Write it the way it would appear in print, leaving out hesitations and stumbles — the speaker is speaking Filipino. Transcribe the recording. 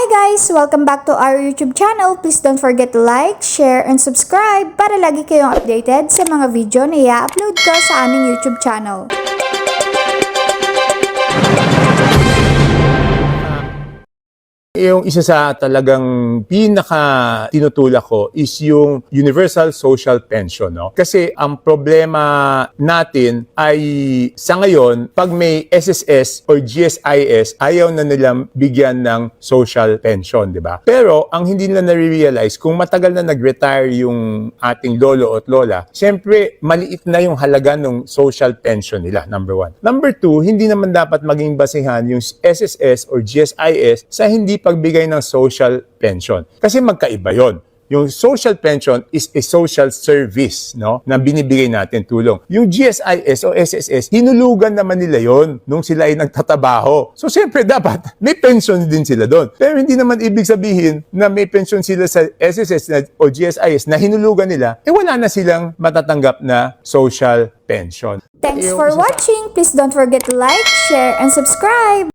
Hi guys! Welcome back to our YouTube channel. Please don't forget to like, share, and subscribe para lagi kayong updated sa mga video na i-upload ko sa aming YouTube channel. Yung isa sa talagang pinaka tinutulak ko is yung Universal Social Pension, no? Kasi ang problema natin ay sa ngayon, pag may SSS or GSIS, ayaw na nilang bigyan ng social pension, di ba? Pero ang hindi nila nare-realize, kung matagal na nag-retire yung ating lolo at lola, syempre maliit na yung halaga ng social pension nila, number one. Number two, hindi naman dapat maging basihan yung SSS or GSIS sa hindi pagbigay ng social pension. Kasi magkaiba yon. Yung social pension is a social service, no, na binibigay natin tulong. Yung GSIS o SSS, hinulugan naman nila yon nung sila ay nagtatabaho. So, siyempre, dapat may pension din sila doon. Pero hindi naman ibig sabihin na may pension sila sa SSS o GSIS na hinulugan nila, wala na silang matatanggap na social pension. Thanks for watching! Please don't forget to like, share, and subscribe!